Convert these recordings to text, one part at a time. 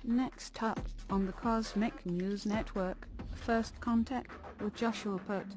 Next up on the Cosmic News Network, First Contact with Joshua Putt.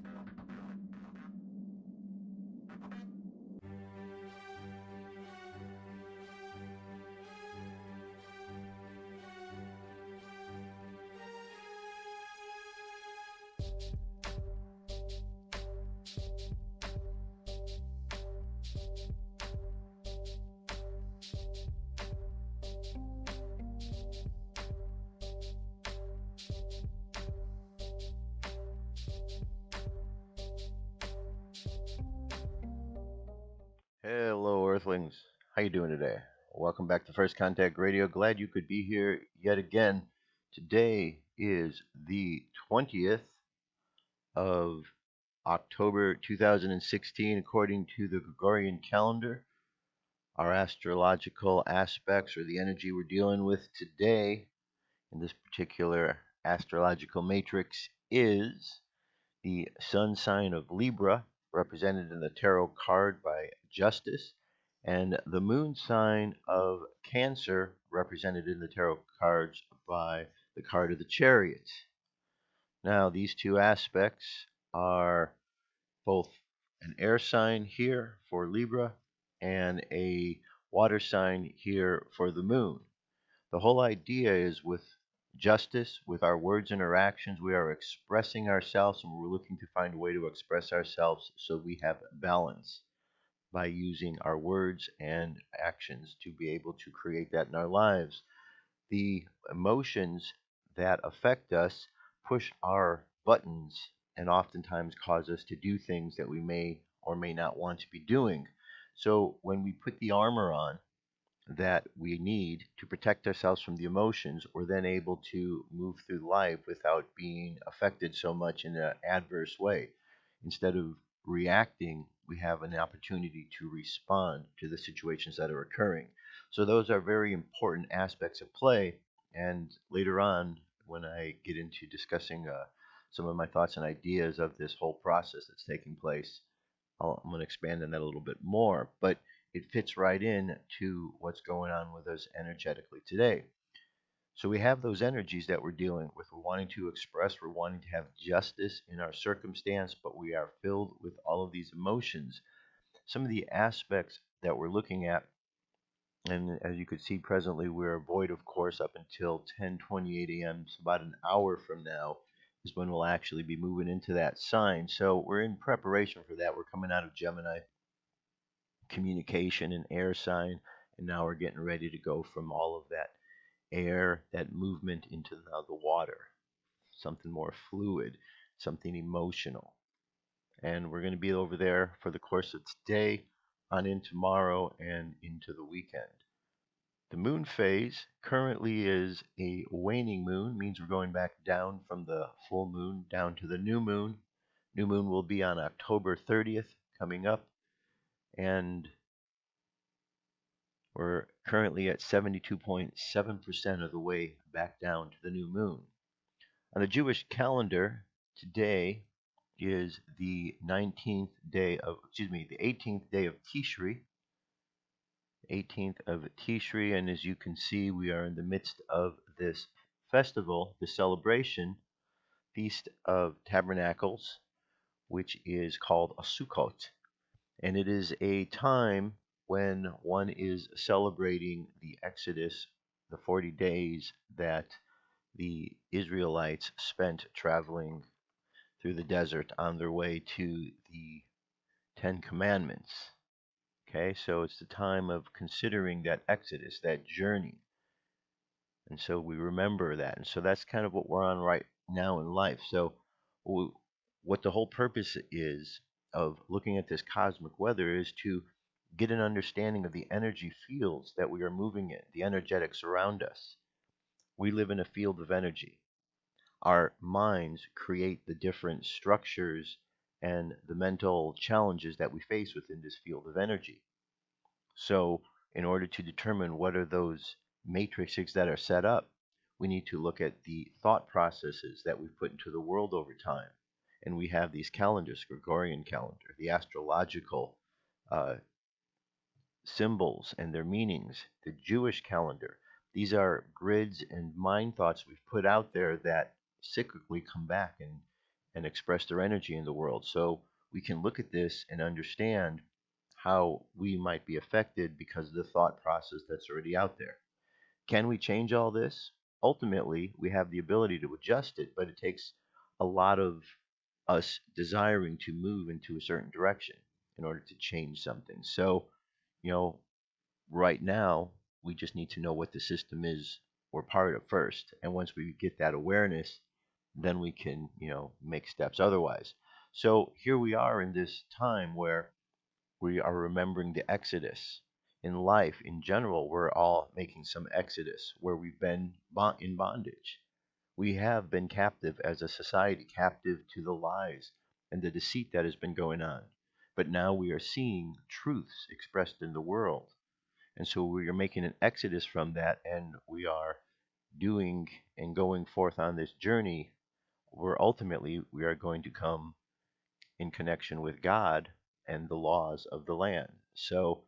Hello, Earthlings. How you doing today? Welcome back to First Contact Radio. Glad you could be here yet again. Today is the 20th of October 2016, according to the Gregorian calendar. Our astrological aspects, or the energy we're dealing with today in this particular astrological matrix, is the sun sign of Libra, represented in the tarot card by Justice, and the moon sign of Cancer, represented in the tarot cards by the card of the Chariot. Now, these two aspects are both an air sign here for Libra and a water sign here for the moon. The whole idea is with justice, with our words and our actions, we are expressing ourselves, and we're looking to find a way to express ourselves so we have balance by using our words and actions to be able to create that in our lives. The emotions that affect us push our buttons and oftentimes cause us to do things that we may or may not want to be doing. So when we put the armor on that we need to protect ourselves from the emotions, we're then able to move through life without being affected so much in an adverse way. Instead of reacting, we have an opportunity to respond to the situations that are occurring. So those are very important aspects of play. And later on, when I get into discussing some of my thoughts and ideas of this whole process that's taking place, I'm going to expand on that a little bit more. But it fits right in to what's going on with us energetically today. So we have those energies that we're dealing with. We're wanting to express, we're wanting to have justice in our circumstance, but we are filled with all of these emotions. Some of the aspects that we're looking at, and as you could see presently, we're void, of course, up until 10:28 a.m. So about an hour from now is when we'll actually be moving into that sign. So we're in preparation for that. We're coming out of Gemini, communication and air sign, and now we're getting ready to go from all of that air, that movement, into now the water, something more fluid, something emotional. And we're going to be over there for the course of today, on in tomorrow, and into the weekend. The moon phase currently is a waning moon, means we're going back down from the full moon down to the new moon. New moon will be on October 30th coming up, and we're currently at 72.7% of the way back down to the new moon. On the Jewish calendar, today is the 18th day of Tishri, 18th of Tishri, and as you can see, we are in the midst of this festival, the celebration, Feast of Tabernacles, which is called a Sukkot, and it is a time when one is celebrating the Exodus, the 40 days that the Israelites spent traveling through the desert on their way to the Ten Commandments. Okay, so it's the time of considering that Exodus, that journey. And so we remember that. And so that's kind of what we're on right now in life. So, what the whole purpose is of looking at this cosmic weather is to get an understanding of the energy fields that we are moving in, the energetics around us. We live in a field of energy. Our minds create the different structures and the mental challenges that we face within this field of energy. So, in order to determine what are those matrices that are set up, we need to look at the thought processes that we've put into the world over time. And we have these calendars, Gregorian calendar, the astrological uh, symbols and their meanings, the Jewish calendar, These are grids and mind thoughts we've put out there that cyclically come back and express their energy in the world. So we can look at this and understand how we might be affected because of the thought process that's already out there. Can we change all this? Ultimately, we have the ability to adjust it, but it takes a lot of us desiring to move into a certain direction in order to change something. So, you know, right now, we just need to know what the system is we're part of first. And once we get that awareness, then we can, make steps otherwise. So here we are in this time where we are remembering the exodus. In life, in general, we're all making some exodus where we've been in bondage. We have been captive as a society, captive to the lies and the deceit that has been going on. But now we are seeing truths expressed in the world. And so we are making an exodus from that, and we are doing and going forth on this journey where ultimately we are going to come in connection with God and the laws of the land. So,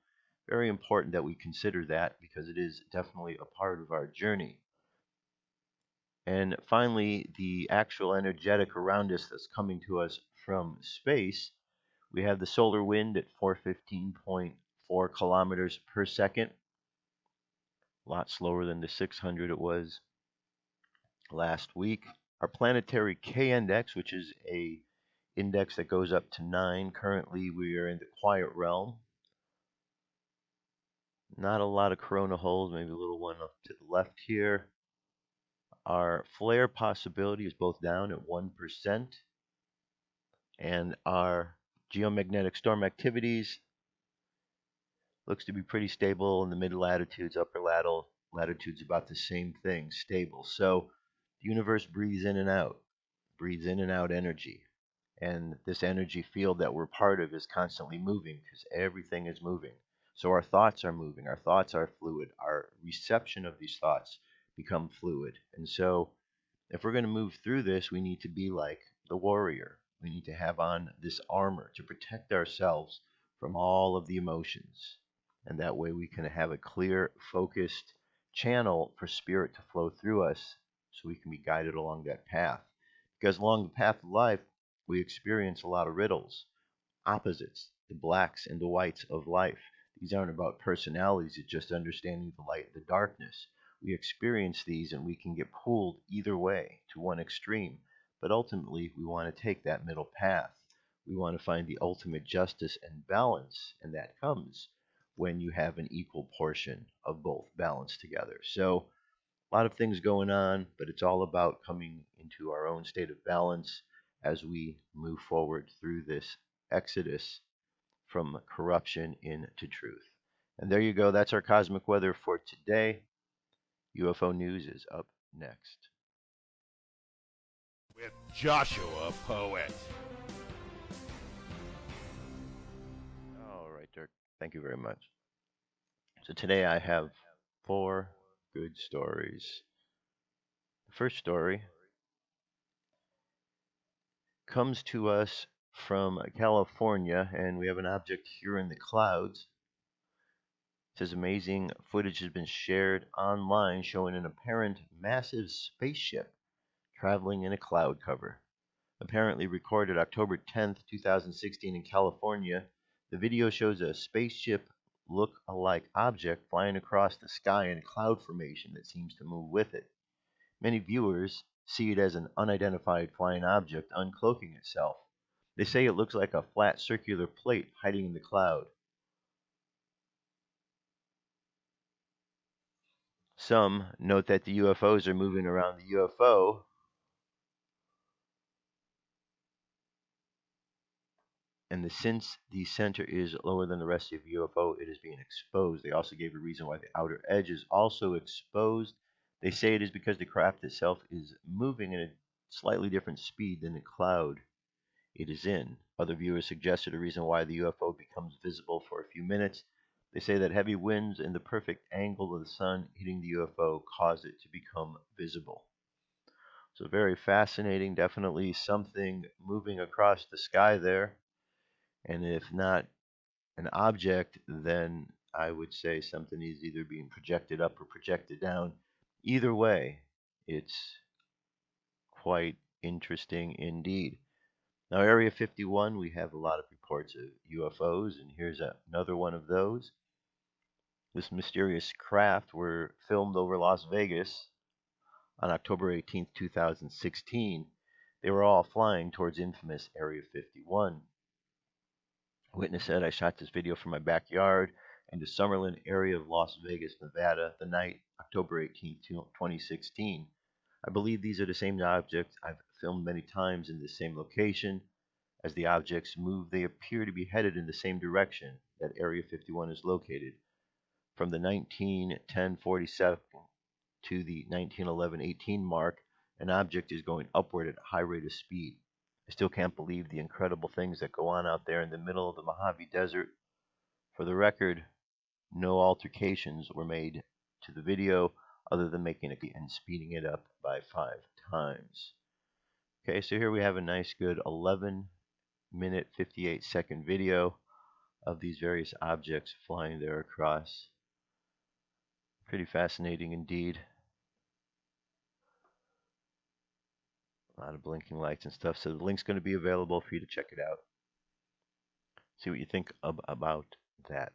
very important that we consider that because it is definitely a part of our journey. And finally, the actual energetic around us that's coming to us from space, we have the solar wind at 415.4 kilometers per second, a lot slower than the 600 it was last week. Our planetary K index, which is a index that goes up to 9. Currently, we are in the quiet realm. Not a lot of corona holes, maybe a little one up to the left here. Our flare possibility is both down at 1%, and our geomagnetic storm activities looks to be pretty stable in the mid latitudes, upper latitudes, about the same thing, stable. So the universe breathes in and out energy. And this energy field that we're part of is constantly moving because everything is moving. So our thoughts are moving, our thoughts are fluid, our reception of these thoughts become fluid. And so if we're going to move through this, we need to be like the warrior. We need to have on this armor to protect ourselves from all of the emotions. And that way we can have a clear, focused channel for spirit to flow through us so we can be guided along that path. Because along the path of life, we experience a lot of riddles, opposites, the blacks and the whites of life. These aren't about personalities, it's just understanding the light and the darkness. We experience these and we can get pulled either way to one extreme, but ultimately we want to take that middle path. We want to find the ultimate justice and balance, and that comes when you have an equal portion of both balanced together. So, a lot of things going on, but it's all about coming into our own state of balance as we move forward through this exodus from corruption into truth. And there you go. That's our cosmic weather for today. UFO news is up next. With Joshua Poet. All right, Dirk. Thank you very much. So today I have 4 good stories. The first story comes to us from California, and we have an object here in the clouds. It says amazing footage has been shared online showing an apparent massive spaceship traveling in a cloud cover. Apparently recorded October 10th, 2016 in California, the video shows a spaceship look-alike object flying across the sky in a cloud formation that seems to move with it. Many viewers see it as an unidentified flying object uncloaking itself. They say it looks like a flat circular plate hiding in the cloud. Some note that the UFOs are moving around the UFO, and since the center is lower than the rest of the UFO, it is being exposed. They also gave a reason why the outer edge is also exposed. They say it is because the craft itself is moving at a slightly different speed than the cloud it is in. Other viewers suggested a reason why the UFO becomes visible for a few minutes. They say that heavy winds and the perfect angle of the sun hitting the UFO cause it to become visible. So very fascinating, definitely something moving across the sky there. And if not an object, then I would say something is either being projected up or projected down. Either way, it's quite interesting indeed. Now, Area 51, we have a lot of reports of UFOs, and here's another one of those. This mysterious craft were filmed over Las Vegas on October 18th, 2016. They were all flying towards infamous Area 51. Witness said, I shot this video from my backyard in the Summerlin area of Las Vegas, Nevada, the night October 18th, 2016. I believe these are the same objects I've filmed many times in the same location. As the objects move, they appear to be headed in the same direction that Area 51 is located. From the 1910-47 to the 1911-18 mark, an object is going upward at a high rate of speed. I still can't believe the incredible things that go on out there in the middle of the Mojave Desert. For the record, no altercations were made to the video other than making it and speeding it up by 5 times. Okay, so here we have a nice good 11-minute 58-second video of these various objects flying there across. Pretty fascinating indeed. A lot of blinking lights and stuff. So the link's going to be available for you to check it out. See what you think about that.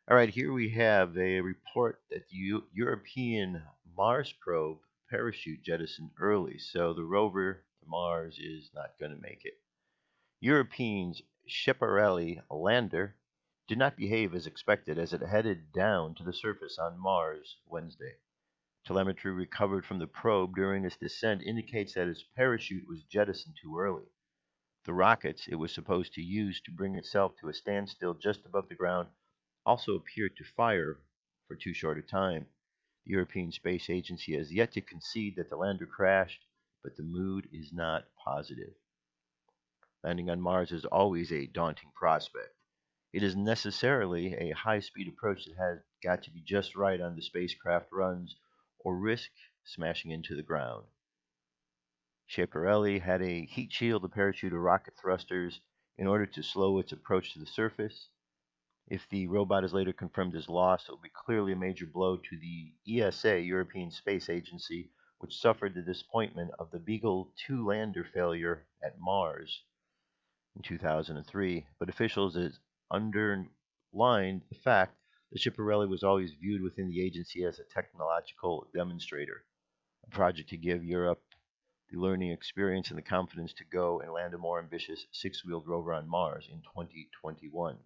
All right, here we have a report that the European Mars probe parachute jettisoned early. So the rover to Mars is not going to make it. Europeans' Schiaparelli lander did not behave as expected as it headed down to the surface on Mars Wednesday. Telemetry recovered from the probe during its descent indicates that its parachute was jettisoned too early. The rockets it was supposed to use to bring itself to a standstill just above the ground also appeared to fire for too short a time. The European Space Agency has yet to concede that the lander crashed, but the mood is not positive. Landing on Mars is always a daunting prospect. It is necessarily a high-speed approach that has got to be just right on the spacecraft runs or risk smashing into the ground. Schiaparelli had a heat shield to parachute rocket thrusters in order to slow its approach to the surface. If the robot is later confirmed as lost, it will be clearly a major blow to the ESA, European Space Agency, which suffered the disappointment of the Beagle 2 lander failure at Mars in 2003. But officials has underlined the fact that Schiaparelli was always viewed within the agency as a technological demonstrator, a project to give Europe the learning experience and the confidence to go and land a more ambitious six-wheeled rover on Mars in 2021.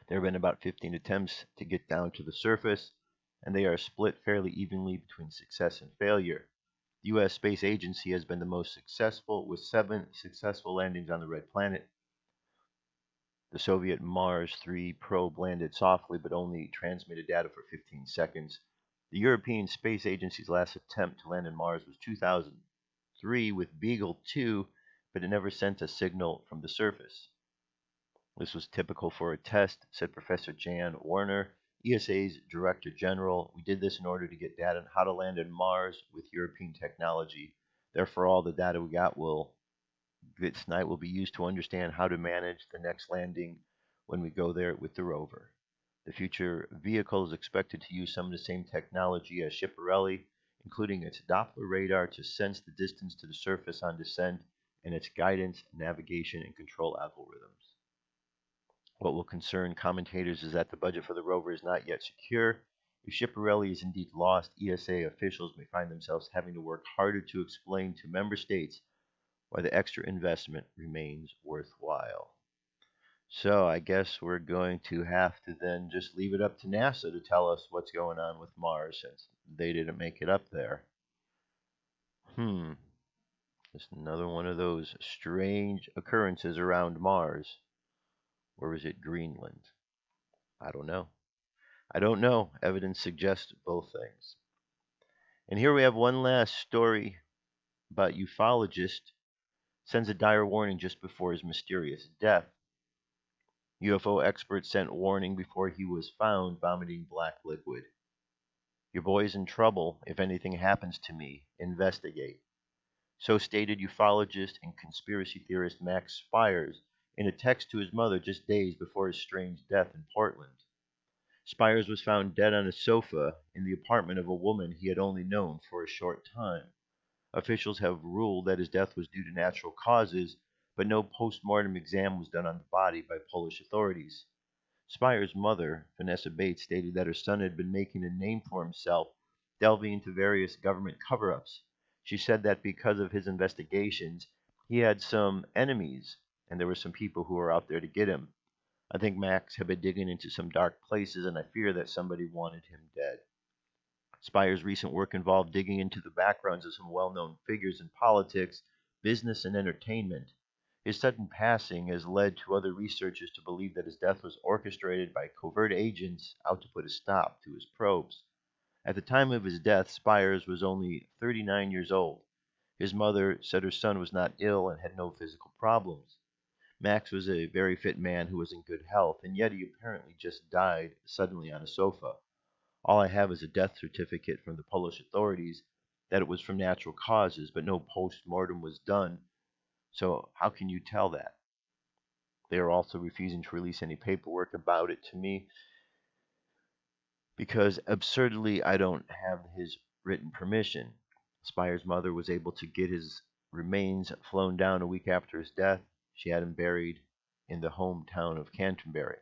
There have been about 15 attempts to get down to the surface, and they are split fairly evenly between success and failure. The U.S. Space Agency has been the most successful, with 7 successful landings on the Red Planet. The Soviet Mars 3 probe landed softly but only transmitted data for 15 seconds. The European Space Agency's last attempt to land on Mars was 2003 with Beagle 2, but it never sent a signal from the surface. This was typical for a test, said Professor Jan Werner, ESA's Director General. We did this in order to get data on how to land on Mars with European technology. Therefore, all the data we got this night will be used to understand how to manage the next landing when we go there with the rover. The future vehicle is expected to use some of the same technology as Schiaparelli, including its Doppler radar to sense the distance to the surface on descent and its guidance, navigation, and control algorithms. What will concern commentators is that the budget for the rover is not yet secure. If Schiaparelli is indeed lost, ESA officials may find themselves having to work harder to explain to member states why the extra investment remains worthwhile. So I guess we're going to have to then just leave it up to NASA to tell us what's going on with Mars since they didn't make it up there. Just another one of those strange occurrences around Mars. Or is it Greenland? I don't know. Evidence suggests both things. And here we have one last story about ufologist sends a dire warning just before his mysterious death. UFO expert sent warning before he was found vomiting black liquid. Your boy's in trouble. If anything happens to me, investigate. So stated ufologist and conspiracy theorist Max Spires in a text to his mother just days before his strange death in Portland. Spires was found dead on a sofa in the apartment of a woman he had only known for a short time. Officials have ruled that his death was due to natural causes, but no post-mortem exam was done on the body by Polish authorities. Spire's mother, Vanessa Bates, stated that her son had been making a name for himself, delving into various government cover-ups. She said that because of his investigations, he had some enemies, and there were some people who were out there to get him. I think Max had been digging into some dark places, and I fear that somebody wanted him dead. Spire's recent work involved digging into the backgrounds of some well-known figures in politics, business, and entertainment. His sudden passing has led to other researchers to believe that his death was orchestrated by covert agents out to put a stop to his probes. At the time of his death, Spires was only 39 years old. His mother said her son was not ill and had no physical problems. Max was a very fit man who was in good health, and yet he apparently just died suddenly on a sofa. All I have is a death certificate from the Polish authorities that it was from natural causes, but no post-mortem was done. So how can you tell that? They are also refusing to release any paperwork about it to me because absurdly I don't have his written permission. Spire's mother was able to get his remains flown down a week after his death. She had him buried in the hometown of Canterbury.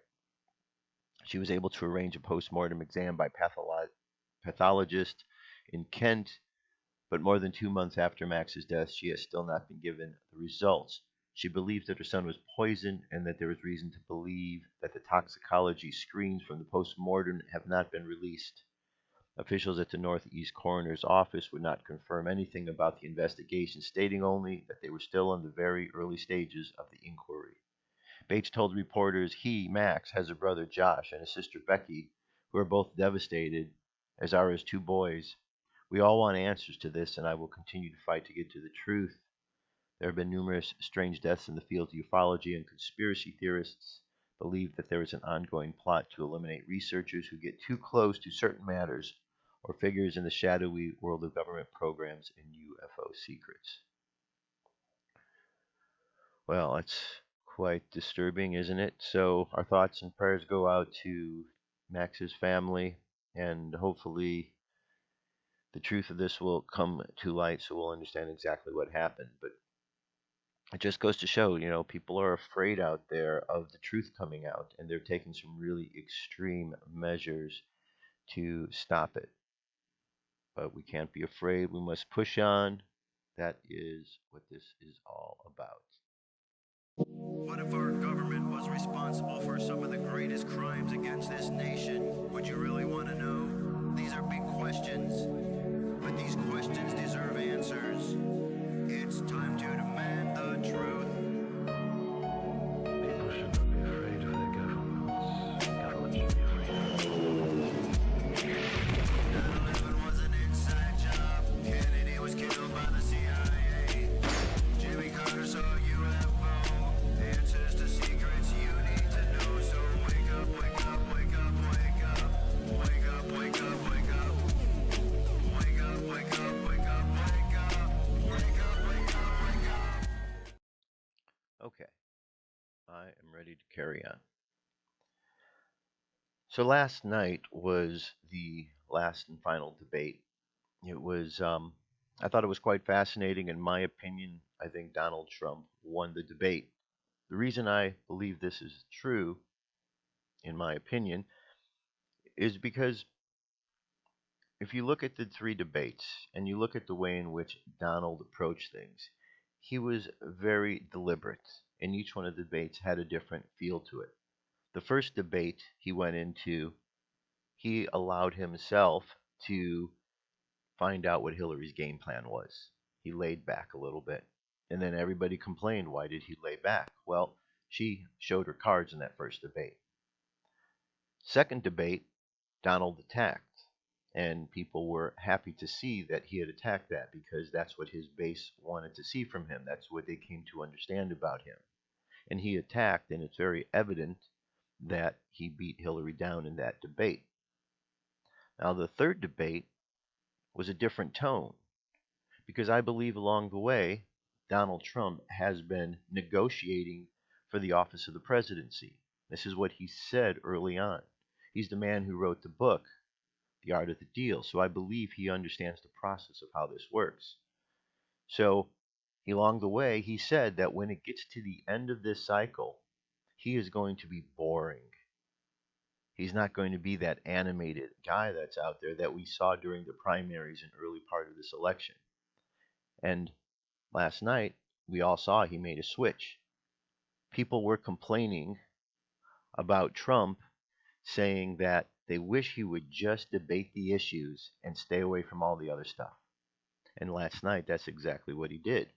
She was able to arrange a post-mortem exam by pathologist in Kent, but more than 2 months after Max's death, she has still not been given the results. She believes that her son was poisoned and that there is reason to believe that the toxicology screens from the post-mortem have not been released. Officials at the Northeast Coroner's Office would not confirm anything about the investigation, stating only that they were still in the very early stages of the inquiry. Bates told reporters he, Max, has a brother Josh and a sister Becky, who are both devastated, as are his 2 boys. We all want answers to this, and I will continue to fight to get to the truth. There have been numerous strange deaths in the field of ufology, and conspiracy theorists believe that there is an ongoing plot to eliminate researchers who get too close to certain matters or figures in the shadowy world of government programs and UFO secrets. Well, it's quite disturbing, isn't it? So our thoughts and prayers go out to Max's family, and hopefully the truth of this will come to light so we'll understand exactly what happened. But it just goes to show, people are afraid out there of the truth coming out, and they're taking some really extreme measures to stop it. But we can't be afraid. We must push on. That is what this is all about. What if our government was responsible for some of the greatest crimes against this nation? Would you really want to know? These are big questions, but these questions deserve answers. It's time to demand the truth. People shouldn't be afraid of their governments. Governments should be afraid of them. 9/11 was an inside job. Kennedy was killed by the CIA. Jimmy Carter saw UFO. Answers to secrets you need to know. So wake up, wake up, wake up, wake up. Wake up, wake up, wake up. Wake up, wake up, wake up, wake up. Wake up, wake up, wake up. Okay, I am ready to carry on. So last night was the last and final debate. It was, I thought it was quite fascinating. In my opinion, I think Donald Trump won the debate. The reason I believe this is true, in my opinion, is because if you look at the 3 debates and you look at the way in which Donald approached things, he was very deliberate, and each one of the debates had a different feel to it. The first debate he went into, he allowed himself to find out what Hillary's game plan was. He laid back a little bit. And then everybody complained, why did he lay back? Well, she showed her cards in that first debate. Second debate, Donald attacked. And people were happy to see that he had attacked that because that's what his base wanted to see from him. That's what they came to understand about him. And he attacked, and it's very evident that he beat Hillary down in that debate. Now, the third debate was a different tone because I believe along the way, Donald Trump has been negotiating for the office of the presidency. This is what he said early on. He's the man who wrote the book, The Art of the Deal. So I believe he understands the process of how this works. So along the way, he said that when it gets to the end of this cycle, he is going to be boring. He's not going to be that animated guy that's out there that we saw during the primaries and early part of this election. And last night, we all saw he made a switch. People were complaining about Trump, saying that they wish he would just debate the issues and stay away from all the other stuff. And last night, that's exactly what he did.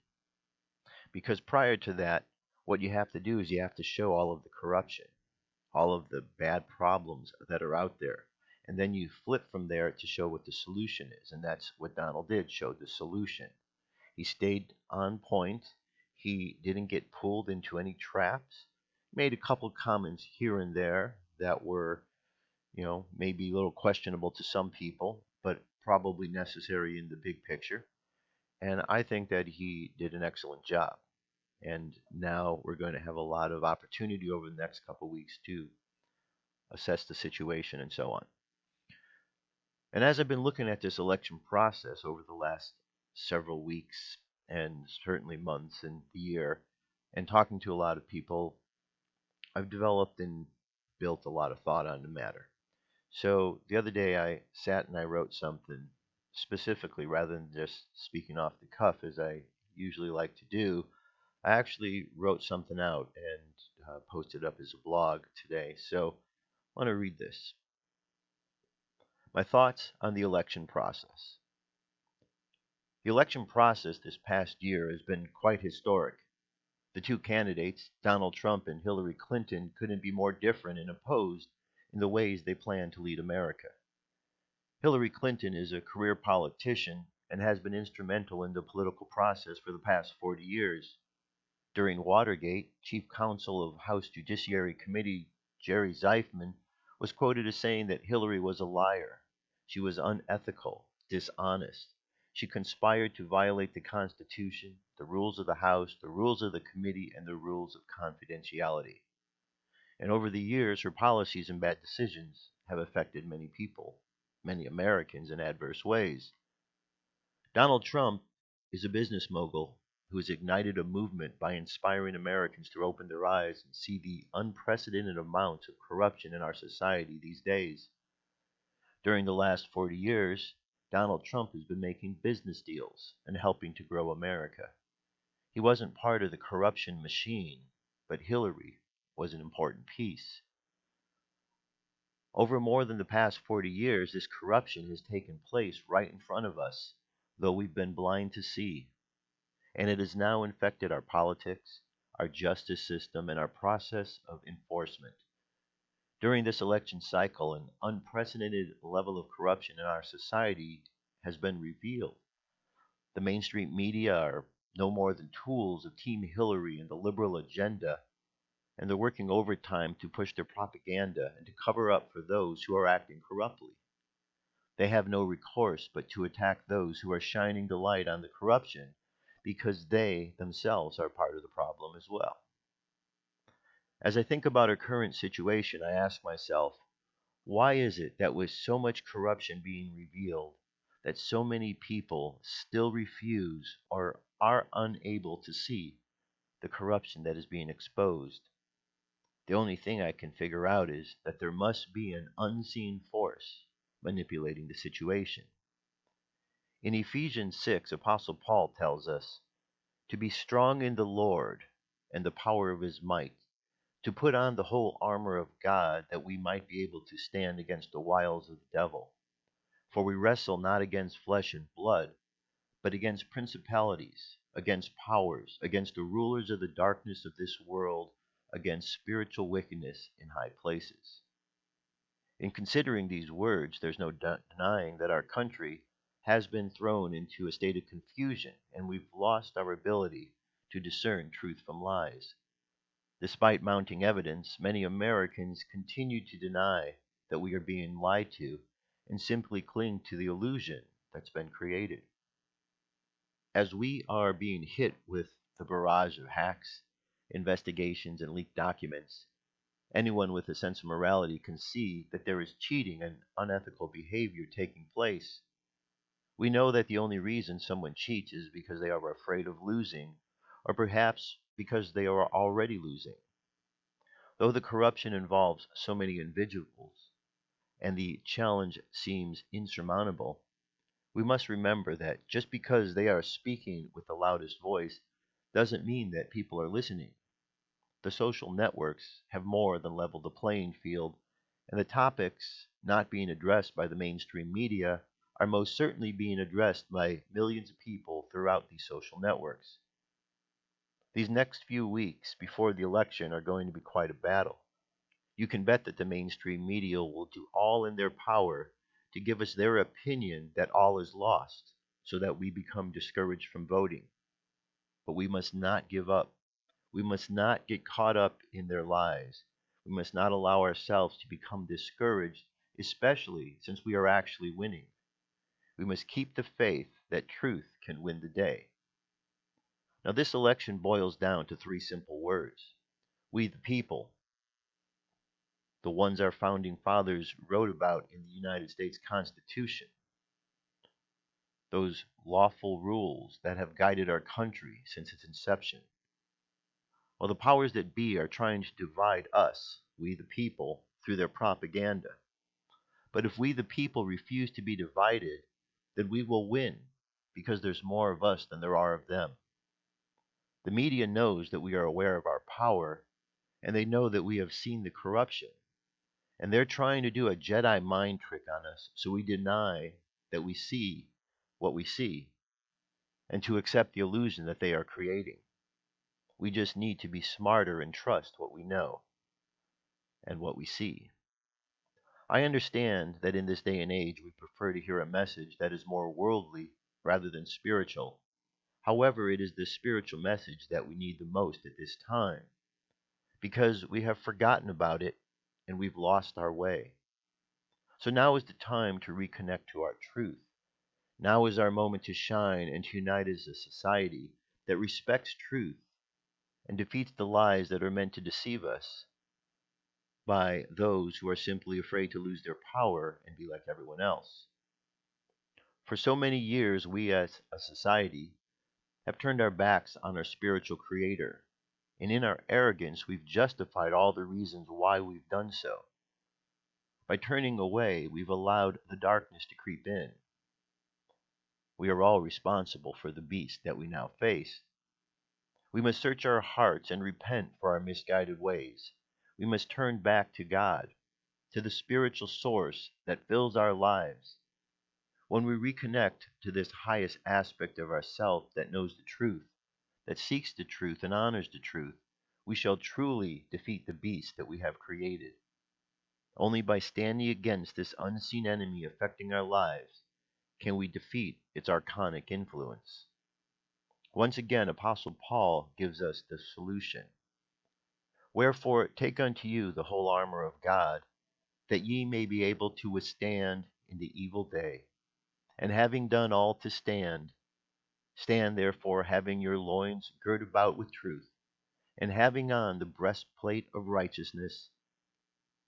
Because prior to that, what you have to do is you have to show all of the corruption, all of the bad problems that are out there. And then you flip from there to show what the solution is. And that's what Donald did, showed the solution. He stayed on point. He didn't get pulled into any traps. Made a couple comments here and there that were, maybe a little questionable to some people, but probably necessary in the big picture. And I think that he did an excellent job. And now we're going to have a lot of opportunity over the next couple of weeks to assess the situation and so on. And as I've been looking at this election process over the last several weeks and certainly months and the year, and talking to a lot of people, I've developed and built a lot of thought on the matter. So the other day I sat and I wrote something specifically rather than just speaking off the cuff as I usually like to do. I actually wrote something out and posted up as a blog today. So I want to read this. My thoughts on the election process. The election process this past year has been quite historic. The two candidates, Donald Trump and Hillary Clinton, couldn't be more different and opposed in the ways they plan to lead America. Hillary Clinton is a career politician and has been instrumental in the political process for the past 40 years. During Watergate, Chief Counsel of House Judiciary Committee Jerry Zeifman was quoted as saying that Hillary was a liar. She was unethical, dishonest. She conspired to violate the Constitution, the rules of the House, the rules of the committee, and the rules of confidentiality. And over the years, her policies and bad decisions have affected many people, many Americans, in adverse ways. Donald Trump is a business mogul who has ignited a movement by inspiring Americans to open their eyes and see the unprecedented amounts of corruption in our society these days. During the last 40 years, Donald Trump has been making business deals and helping to grow America. He wasn't part of the corruption machine, but Hillary was an important piece. Over more than the past 40 years, this corruption has taken place right in front of us, though we've been blind to see. And it has now infected our politics, our justice system, and our process of enforcement. During this election cycle, an unprecedented level of corruption in our society has been revealed. The mainstream media are no more than tools of Team Hillary and the liberal agenda, and they're working overtime to push their propaganda and to cover up for those who are acting corruptly. They have no recourse but to attack those who are shining the light on the corruption because they themselves are part of the problem as well. As I think about our current situation, I ask myself, why is it that with so much corruption being revealed, that so many people still refuse or are unable to see the corruption that is being exposed? The only thing I can figure out is that there must be an unseen force manipulating the situation. In Ephesians 6, Apostle Paul tells us to be strong in the Lord and the power of his might, to put on the whole armor of God that we might be able to stand against the wiles of the devil. For we wrestle not against flesh and blood, but against principalities, against powers, against the rulers of the darkness of this world, against spiritual wickedness in high places. In considering these words, there's no denying that our country has been thrown into a state of confusion, and we've lost our ability to discern truth from lies. Despite mounting evidence, many Americans continue to deny that we are being lied to and simply cling to the illusion that's been created. As we are being hit with the barrage of hacks, investigations, and leaked documents, Anyone with a sense of morality can see that there is cheating and unethical behavior taking place. We know that the only reason someone cheats is because they are afraid of losing, or perhaps because they are already losing. Though the corruption involves so many individuals and the challenge seems insurmountable, we must remember that just because they are speaking with the loudest voice doesn't mean that people are listening. The social networks have more than leveled the playing field, and the topics not being addressed by the mainstream media are most certainly being addressed by millions of people throughout these social networks. These next few weeks before the election are going to be quite a battle. You can bet that the mainstream media will do all in their power to give us their opinion that all is lost, so that we become discouraged from voting. But we must not give up. We must not get caught up in their lies. We must not allow ourselves to become discouraged, especially since we are actually winning. We must keep the faith that truth can win the day. Now, this election boils down to three simple words: we the people, the ones our founding fathers wrote about in the United States Constitution, those lawful rules that have guided our country since its inception. Well, the powers that be are trying to divide us, we the people, through their propaganda. But if we the people refuse to be divided, then we will win, because there's more of us than there are of them. The media knows that we are aware of our power, and they know that we have seen the corruption. And they're trying to do a Jedi mind trick on us so we deny that we see what we see, and to accept the illusion that they are creating. We just need to be smarter and trust what we know and what we see. I understand that in this day and age we prefer to hear a message that is more worldly rather than spiritual. However, it is the spiritual message that we need the most at this time, because we have forgotten about it and we've lost our way. So now is the time to reconnect to our truth. Now is our moment to shine and to unite as a society that respects truth and defeats the lies that are meant to deceive us by those who are simply afraid to lose their power and be like everyone else. For so many years, we as a society have turned our backs on our spiritual creator, and in our arrogance, we've justified all the reasons why we've done so. By turning away, we've allowed the darkness to creep in. We are all responsible for the beast that we now face. We must search our hearts and repent for our misguided ways. We must turn back to God, to the spiritual source that fills our lives. When we reconnect to this highest aspect of ourself that knows the truth, that seeks the truth and honors the truth, we shall truly defeat the beast that we have created. Only by standing against this unseen enemy affecting our lives can we defeat its archonic influence. Once again, Apostle Paul gives us the solution. Wherefore, take unto you the whole armor of God, that ye may be able to withstand in the evil day. And having done all to stand, stand therefore, having your loins girt about with truth, and having on the breastplate of righteousness,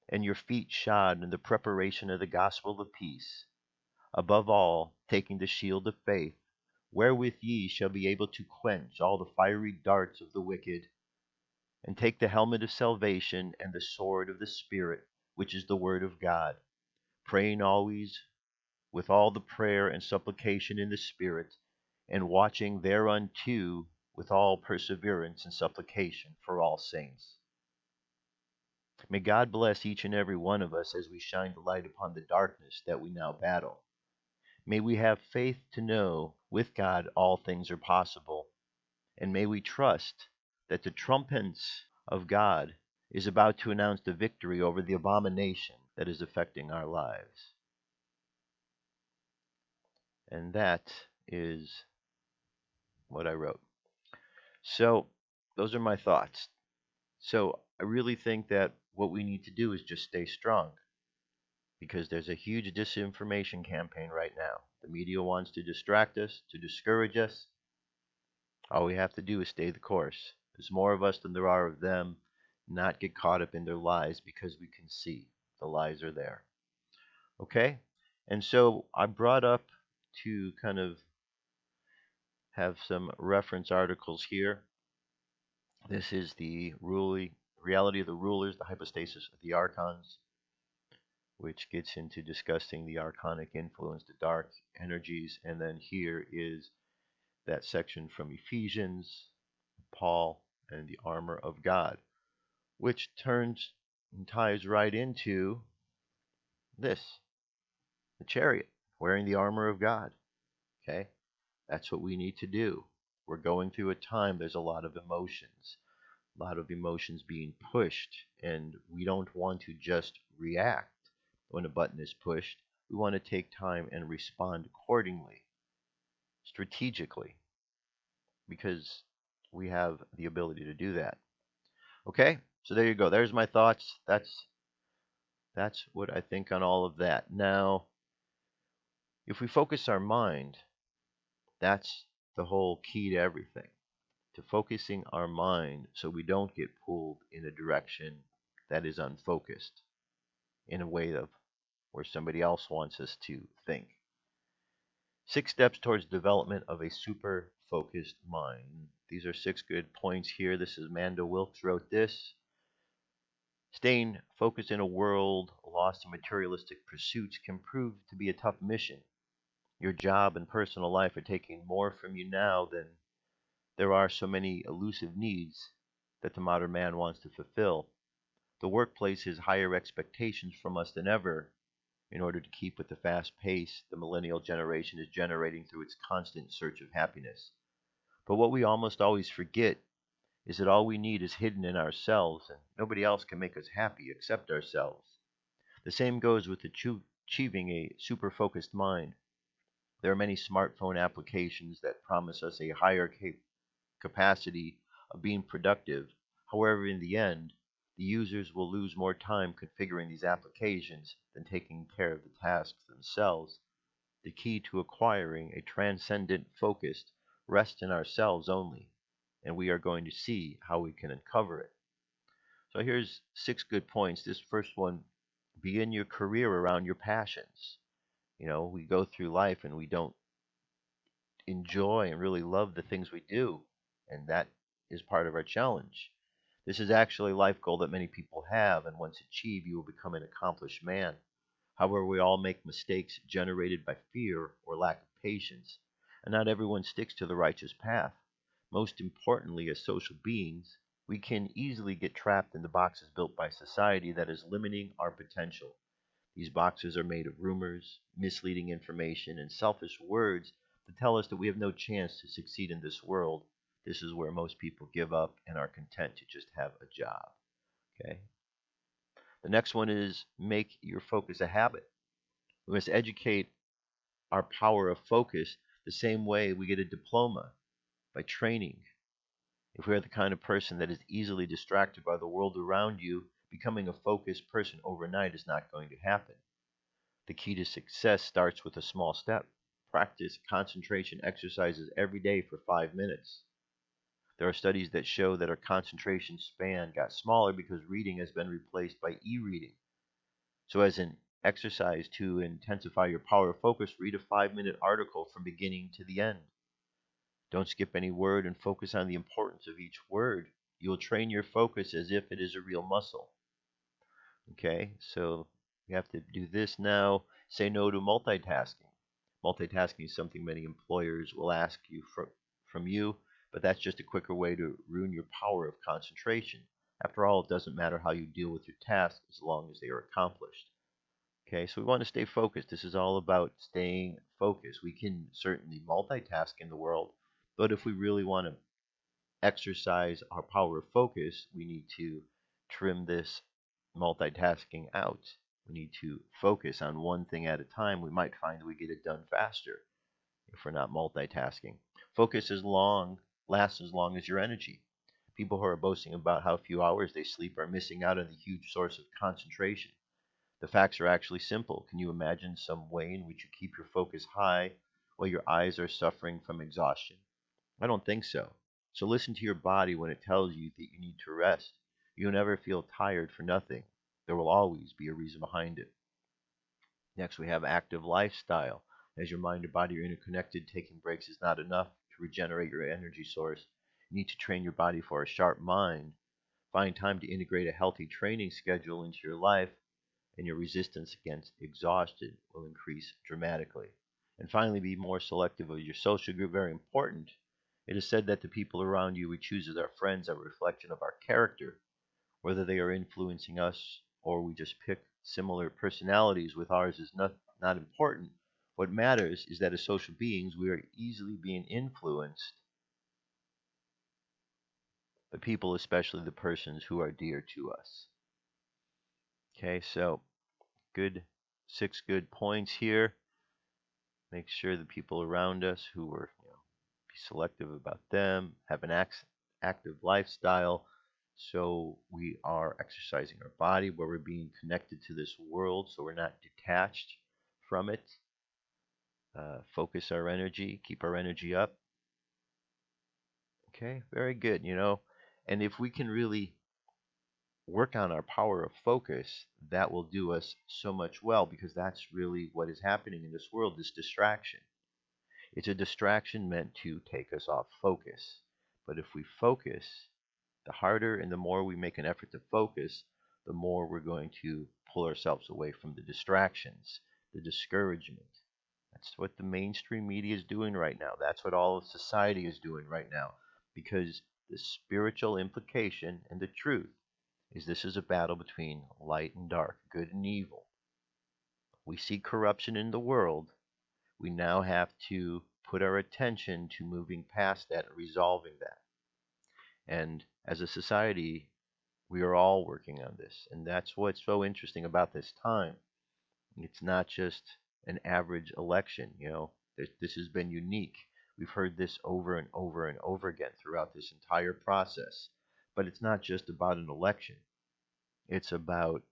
and your feet shod in the preparation of the gospel of peace. Above all, taking the shield of faith, wherewith ye shall be able to quench all the fiery darts of the wicked, and take the helmet of salvation and the sword of the Spirit, which is the word of God, praying always with all the prayer and supplication in the Spirit, and watching thereunto with all perseverance and supplication for all saints. May God bless each and every one of us as we shine the light upon the darkness that we now battle. May we have faith to know with God all things are possible, and may we trust that the trumpets of God is about to announce the victory over the abomination that is affecting our lives. And that is what I wrote. So, those are my thoughts. So, I really think that what we need to do is just stay strong, because there's a huge disinformation campaign right now. The media wants to distract us, to discourage us. All we have to do is stay the course. There's more of us than there are of them, not get caught up in their lies because we can see the lies are there. Okay? And so I brought up to kind of have some reference articles here. This is the reality of the rulers, the hypostasis of the archons, which gets into discussing the archonic influence, the dark energies. And then here is that section from Ephesians, Paul, and the armor of God, which turns and ties right into this, the chariot, wearing the armor of God. Okay? That's what we need to do. We're going through a time, there's a lot of emotions being pushed, and we don't want to just react when a button is pushed. We want to take time and respond accordingly, strategically, because we have the ability to do that. Okay? So there you go. There's my thoughts. That's what I think on all of that. Now, if we focus our mind, that's the whole key to everything. To focusing our mind so we don't get pulled in a direction that is unfocused, in a way of where somebody else wants us to think. 6 steps towards development of a super focused mind. These are 6 good points here. This is Manda Wilkes wrote this. Staying focused in a world lost in materialistic pursuits can prove to be a tough mission. Your job and personal life are taking more from you now than there are so many elusive needs that the modern man wants to fulfill. The workplace has higher expectations from us than ever in order to keep with the fast pace the millennial generation is generating through its constant search of happiness. But what we almost always forget is that all we need is hidden in ourselves, and nobody else can make us happy except ourselves. The same goes with achieving a super focused mind. There are many smartphone applications that promise us a higher capacity of being productive. However, in the end, the users will lose more time configuring these applications than taking care of the tasks themselves. The key to acquiring a transcendent focus rests in ourselves only, and we are going to see how we can uncover it. So here's 6 good points. This first one, begin your career around your passions. We go through life and we don't enjoy and really love the things we do, and that is part of our challenge. This is actually a life goal that many people have, and once achieved, you will become an accomplished man. However, we all make mistakes generated by fear or lack of patience, and not everyone sticks to the righteous path. Most importantly, as social beings, we can easily get trapped in the boxes built by society that is limiting our potential. These boxes are made of rumors, misleading information, and selfish words to tell us that we have no chance to succeed in this world. This is where most people give up and are content to just have a job. Okay? The next one is make your focus a habit. We must educate our power of focus the same way we get a diploma, by training. If we are the kind of person that is easily distracted by the world around you, becoming a focused person overnight is not going to happen. The key to success starts with a small step. Practice concentration exercises every day for 5 minutes. There are studies that show that our concentration span got smaller because reading has been replaced by e-reading. So as an exercise to intensify your power of focus, read a 5-minute article from beginning to the end. Don't skip any word and focus on the importance of each word. You will train your focus as if it is a real muscle. Okay, so you have to do this now. Say no to multitasking. Multitasking is something many employers will ask you from you, but that's just a quicker way to ruin your power of concentration. After all, it doesn't matter how you deal with your tasks as long as they are accomplished. Okay, so we want to stay focused. This is all about staying focused. We can certainly multitask in the world, but if we really want to exercise our power of focus, we need to trim this multitasking out. We need to focus on one thing at a time. We might find that we get it done faster if we're not multitasking. Focus lasts as long as your energy. People who are boasting about how few hours they sleep are missing out on the huge source of concentration. The facts are actually simple. Can you imagine some way in which you keep your focus high while your eyes are suffering from exhaustion? I don't think so. So listen to your body when it tells you that you need to rest. You'll never feel tired for nothing. There will always be a reason behind it. Next, we have active lifestyle. As your mind and body are interconnected, taking breaks is not enough to regenerate your energy source. You need to train your body for a sharp mind. Find time to integrate a healthy training schedule into your life, and your resistance against exhaustion will increase dramatically. And finally, be more selective of your social group. Very important. It is said that the people around you we choose as our friends are a reflection of our character. Whether they are influencing us or we just pick similar personalities with ours is not important. What matters is that as social beings, we are easily being influenced by people, especially the persons who are dear to us. Okay, so good, 6 good points here. Make sure the people around us who are, be selective about them, have an active lifestyle, so we are exercising our body where we're being connected to this world, so we're not detached from it. Focus our energy, keep our energy up. Okay, very good, And if we can really work on our power of focus, that will do us so much well because that's really what is happening in this world, this distraction. It's a distraction meant to take us off focus. But if we focus, the harder and the more we make an effort to focus, the more we're going to pull ourselves away from the distractions, the discouragement. That's what the mainstream media is doing right now. That's what all of society is doing right now. Because the spiritual implication and the truth is this is a battle between light and dark, good and evil. We see corruption in the world. We now have to put our attention to moving past that and resolving that. And as a society, we are all working on this. And that's what's so interesting about this time. It's not just an average election, This has been unique. We've heard this over and over and over again throughout this entire process. But it's not just about an election. It's about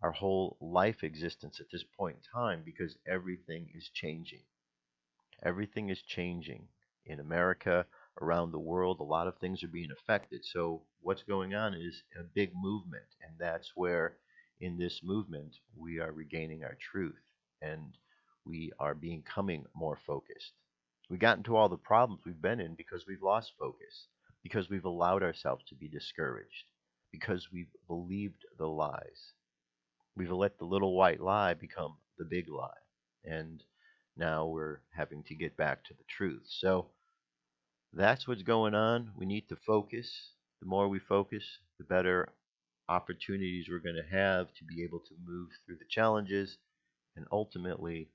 our whole life existence at this point in time because everything is changing. Everything is changing in America, around the world. A lot of things are being affected. So, what's going on is a big movement. And that's where, in this movement, we are regaining our truth and we are becoming more focused. We got into all the problems we've been in because we've lost focus, because we've allowed ourselves to be discouraged, because we've believed the lies. We've let the little white lie become the big lie. And now we're having to get back to the truth. So that's what's going on. We need to focus. The more we focus, the better opportunities we're going to have to be able to move through the challenges. And ultimately,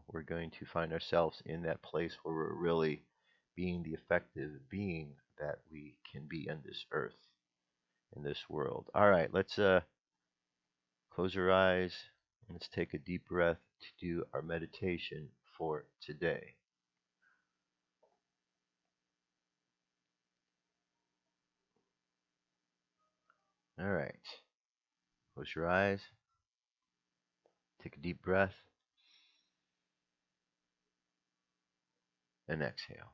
we're going to find ourselves in that place where we're really being the effective being that we can be on this earth, in this world. All right, let's close your eyes and let's take a deep breath to do our meditation for today. All right. Close your eyes. Take a deep breath and exhale.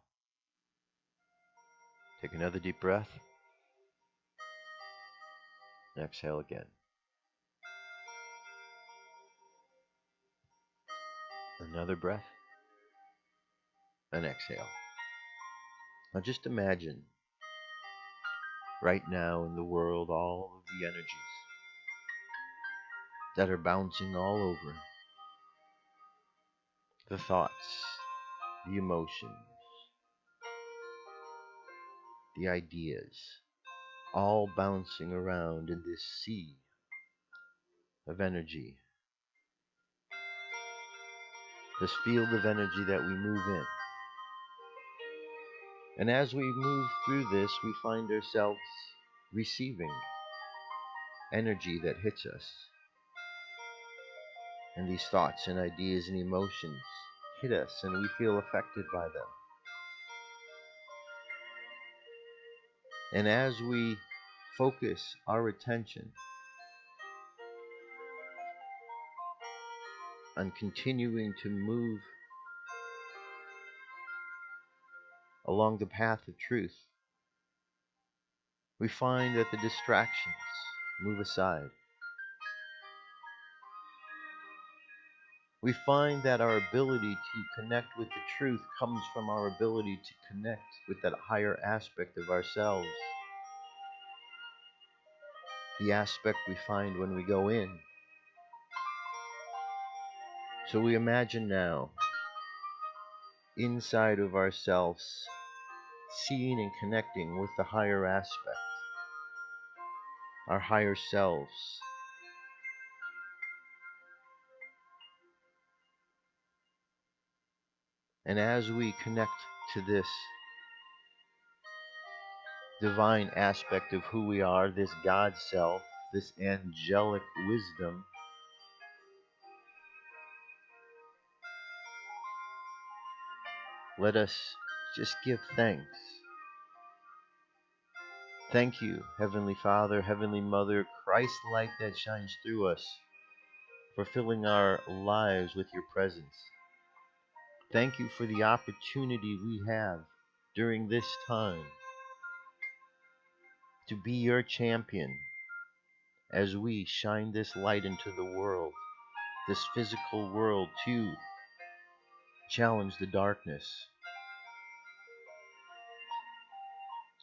Take another deep breath and exhale again. Another breath and exhale. Now just imagine right now in the world all of the energies that are bouncing all over. The thoughts, the emotions, the ideas, all bouncing around in this sea of energy. This field of energy that we move in. And as we move through this, we find ourselves receiving energy that hits us. And these thoughts and ideas and emotions hit us, and we feel affected by them. And as we focus our attention on continuing to move along the path of truth, we find that the distractions move aside. We find that our ability to connect with the truth comes from our ability to connect with that higher aspect of ourselves, the aspect we find when we go in. So we imagine now, inside of ourselves, seeing and connecting with the higher aspect, our higher selves. And as we connect to this divine aspect of who we are, this God self, this angelic wisdom, let us just give thanks. Thank you, Heavenly Father, Heavenly Mother, Christ light that shines through us, for filling our lives with your presence. Thank you for the opportunity we have during this time to be your champion as we shine this light into the world, this physical world, to challenge the darkness.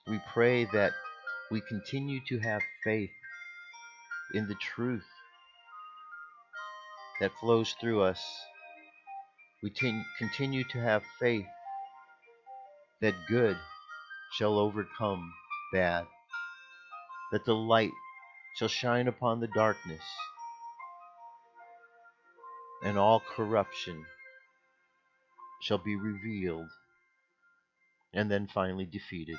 We pray that we continue to have faith in the truth that flows through us. We continue to have faith that good shall overcome bad, that the light shall shine upon the darkness, and all corruption shall be revealed and then finally defeated.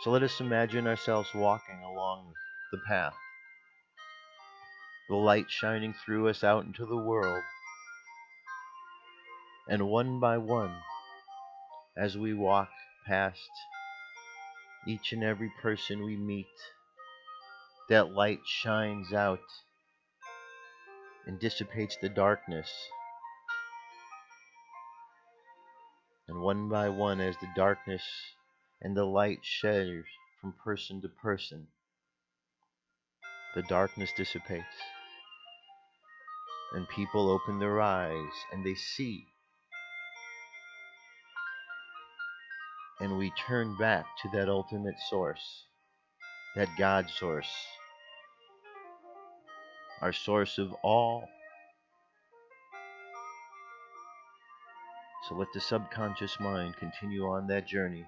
So let us imagine ourselves walking along the path, the light shining through us out into the world, and one by one, as we walk past each and every person we meet, that light shines out and dissipates the darkness. And one by one, as the darkness and the light shares from person to person, the darkness dissipates. And people open their eyes and they see. And we turn back to that ultimate source, that God source, our source of all. So let the subconscious mind continue on that journey.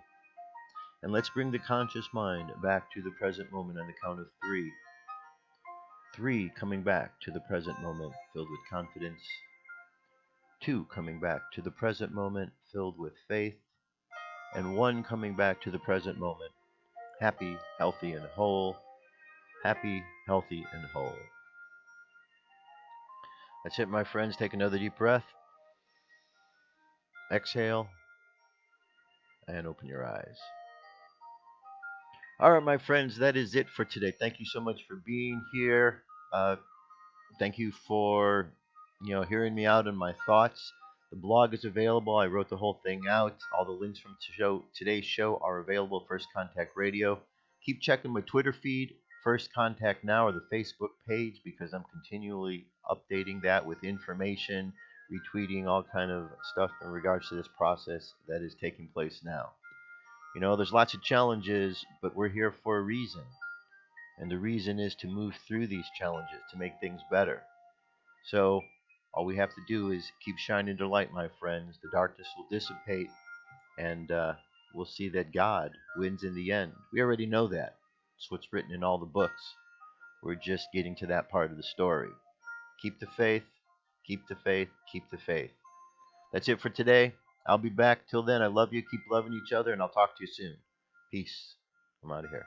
And let's bring the conscious mind back to the present moment on the count of three. 3 coming back to the present moment filled with confidence. 2 coming back to the present moment filled with faith. And 1 coming back to the present moment happy, healthy, and whole. Happy, healthy, and whole. That's it, my friends. Take another deep breath. Exhale. And open your eyes. All right, my friends, that is it for today. Thank you so much for being here. Thank you for hearing me out on my thoughts. The blog is available. I wrote the whole thing out. All the links from today's show are available at First Contact Radio. Keep checking my Twitter feed, First Contact Now, or the Facebook page, because I'm continually updating that with information, retweeting all kind of stuff in regards to this process that is taking place now. There's lots of challenges, but we're here for a reason. And the reason is to move through these challenges, to make things better. So all we have to do is keep shining the light, my friends. The darkness will dissipate, and we'll see that God wins in the end. We already know that. It's what's written in all the books. We're just getting to that part of the story. Keep the faith, keep the faith, keep the faith. That's it for today. I'll be back. Till then, I love you. Keep loving each other, and I'll talk to you soon. Peace. I'm out of here.